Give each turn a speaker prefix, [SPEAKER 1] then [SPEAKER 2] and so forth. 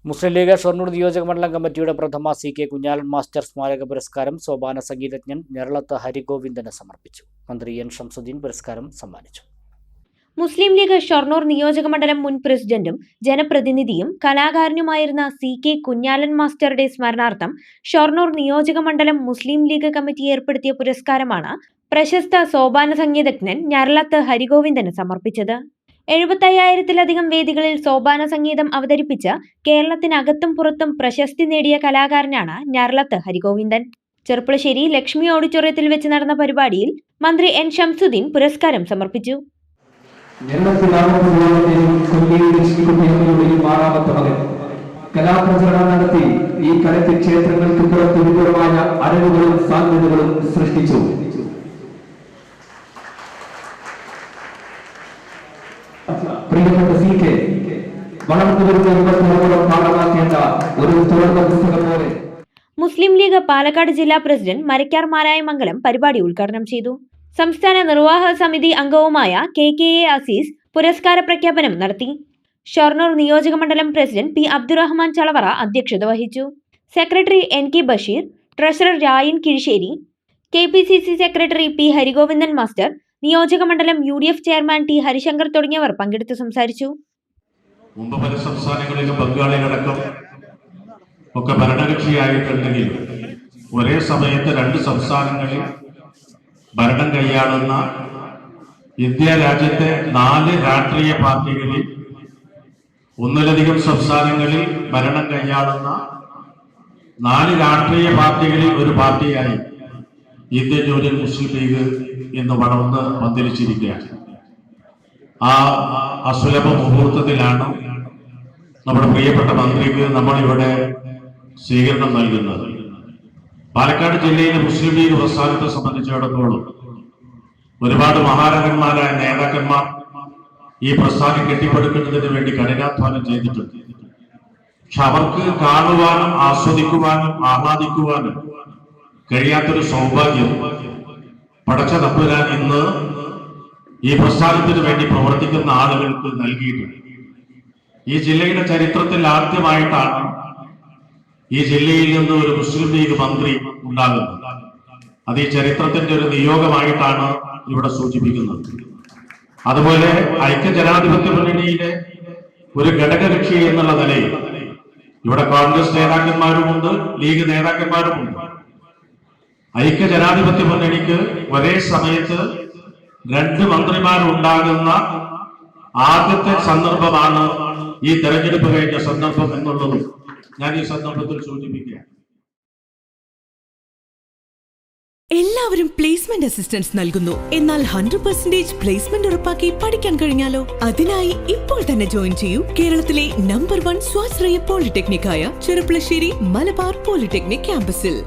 [SPEAKER 1] മുസ്ലിം league Shoranur നിയോജക മണ്ഡലം കമ്മിറ്റിയുടെ പ്രഥമ CK കുഞ്ഞാലൻ മാസ്റ്റർ സ്മാരക പുരസ്കാരം സോപാന സംഗീതജ്ഞൻ ഞരളത്ത് ഹരിഗോവിന്ദന് സമർപ്പിച്ചു. മന്ത്രി N ഷംസുദ്ദീൻ പുരസ്കാരം സമ്മാനിച്ചു.
[SPEAKER 2] മുസ്ലിം ലീഗ് ഷൊർണൂർ നിയോജക മണ്ഡലം മുൻ പ്രസിഡന്റും ജനപ്രതിനിധിയും കലാകാരനുമായിരുന്ന CK കുഞ്ഞാലൻ മാസ്റ്ററുടെ സ്മരണാർത്ഥം ഷൊർണൂർ നിയോജക മണ്ഡലം മുസ്ലിം ലീഗ് കമ്മിറ്റി ഏർപ്പെടുത്തിയ പുരസ്കാരമാണ് പ്രശസ്ത സോപാന സംഗീതജ്ഞൻ ഞരളത്ത് ഹരിഗോവിന്ദന് സമർപ്പിച്ചത്. 75,000-ലധികം വേദികളിൽ സോപാന സംഗീതം അവതരിപ്പിച്ച് കേരളത്തിനകത്തും പുറത്തും പ്രശസ്തി നേടിയ കലാകാരനാണ് ഞരളത്ത് ഹരിഗോവിന്ദൻ. ചെർപ്പുളശ്ശേരി ലക്ഷ്മി ഓഡിറ്റോറിയത്തിൽ വെച്ച് നടന്ന പരിപാടിയിൽ മന്ത്രി N ഷംസുദ്ദീൻ പുരസ്കാരം സമർപ്പിച്ചു.
[SPEAKER 3] കലാപ്രചരണം നടത്തി ഈ കലയ്ക്ക് ക്ഷേത്രങ്ങൾക്ക് പുറത്തുവിപുലമായ അറിവുകളും സാധ്യതകളും സൃഷ്ടിച്ചു. പ്രിയപ്പെട്ട CK വളർന്നു വരുന്ന യുവതലമുറ പാഠമാക്കേണ്ട ഒരു തുറന്ന പുസ്തകം പോലെ.
[SPEAKER 2] മുസ്ലിം ലീഗ് പാലക്കാട് ജില്ലാ പ്രസിഡന്റ് മരക്കാർ മാരായമംഗലം പരിപാടി ഉദ്ഘാടനം ചെയ്തു. സംസ്ഥാന നിർവാഹക സമിതി അംഗവുമായ KKA അസീസ് പുരസ്കാര പ്രഖ്യാപനം നടത്തി. ഷൊർണൂർ നിയോജക മണ്ഡലം പ്രസിഡന്റ് P അബ്ദുറഹ്മാൻ ചളവറ അധ്യക്ഷത വഹിച്ചു. Secretary NK Basheer, treasurer Rayan Kizhissery, KPCC secretary P Harigovindan master, നിയോജക മണ്ഡലം UDF ചെയർമാൻ T ഹരിശങ്കർ തുടങ്ങിയവർ പങ്കെടുത്ത് സംസാരിച്ചു.
[SPEAKER 4] മുമ്പ് പല സംസ്ഥാനങ്ങളിലും ബംഗാളിലടക്കം ഒക്കെ ഭരണകക്ഷിയായിട്ടുണ്ടെങ്കിൽ ഒരേ സമയത്ത് 2 സംസ്ഥാനങ്ങളിൽ ഭരണം കൈയാളുന്ന ഇന്ത്യ രാജ്യത്തെ 4 രാഷ്ട്രീയ പാർട്ടികളിൽ ഒന്നിലധികം സംസ്ഥാനങ്ങളിൽ ഭരണം കൈയാളുന്ന 4 രാഷ്ട്രീയ പാർട്ടികളിൽ ഒരു പാർട്ടിയായി ഇന്ത്യൻ യൂണിയൻ മുസ്ലിം ലീഗ് എന്ന് വളർന്ന് പന്തലിച്ചിരിക്കുകയാണ്. ആ അസുലഭ മുഹൂർത്തത്തിലാണ് നമ്മുടെ പ്രിയപ്പെട്ട മന്ത്രിക്ക് നമ്മളിവിടെ സ്വീകരണം നൽകുന്നത്. പാലക്കാട് ജില്ലയിലെ മുസ്ലിം ലീഗ് പ്രസ്ഥാനത്തെ സംബന്ധിച്ചിടത്തോളം ഒരുപാട് മഹാരഥന്മാരായ നേതാക്കന്മാർ ഈ പ്രസ്ഥാനം കെട്ടിപ്പടുക്കുന്നതിന് വേണ്ടി കഠിനാധ്വാനം ചെയ്തിട്ടുണ്ട്. പക്ഷെ അവർക്ക് കാണുവാനും ആസ്വദിക്കുവാനും ആഹ്ലാദിക്കുവാനും കഴിയാത്തൊരു സൗഭാഗ്യം പടച്ച തമ്പുരാൻ ഇന്ന് ഈ പ്രസ്ഥാനത്തിന് വേണ്ടി പ്രവർത്തിക്കുന്ന ആളുകൾക്ക് നൽകിയിട്ടുണ്ട്. ഈ ജില്ലയുടെ ചരിത്രത്തിൽ ആദ്യമായിട്ടാണ് ഈ ജില്ലയിൽ നിന്ന് ഒരു മുസ്ലിം ലീഗ് മന്ത്രി ഉണ്ടാകുന്നത്. അത് ഈ ചരിത്രത്തിന്റെ ഒരു നിയോഗമായിട്ടാണ് ഇവിടെ സൂചിപ്പിക്കുന്നത്. അതുപോലെ ഐക്യജനാധിപത്യ മുന്നണിയിലെ ഒരു ഘടകകക്ഷി എന്നുള്ള നിലയിൽ ഇവിടെ കോൺഗ്രസ് നേതാക്കന്മാരുമുണ്ട്, ലീഗ് നേതാക്കന്മാരുമുണ്ട്. ഐക്യജനാധിപത്യ മുന്നണിക്ക് ഒരേ സമയത്ത് 2 മന്ത്രിമാർ ഉണ്ടാകുന്ന ആദ്യത്തെ സന്ദർഭമാണ് ഈ തെരഞ്ഞെടുപ്പ് കഴിഞ്ഞ സന്ദർഭം എന്നുള്ളതും ഞാൻ ഈ സന്ദർഭത്തിൽ സൂചിപ്പിക്കുകയാണ്.
[SPEAKER 5] എല്ലാവരും പ്ലേസ്മെന്റ് അസിസ്റ്റൻസ് നൽകുന്നു. എന്നാൽ 100% പ്ലേസ്മെന്റ് ഉറപ്പാക്കി പഠിക്കാൻ കഴിഞ്ഞാലോ? അതിനായി ഇപ്പോൾ തന്നെ ജോയിൻ ചെയ്യൂ കേരളത്തിലെ നമ്പർ 1 സ്വാശ്രയ പോളിടെക്നിക്കായ ചെറുപ്പുളശ്ശേരി മലബാർ പോളിടെക്നിക് ക്യാമ്പസിൽ.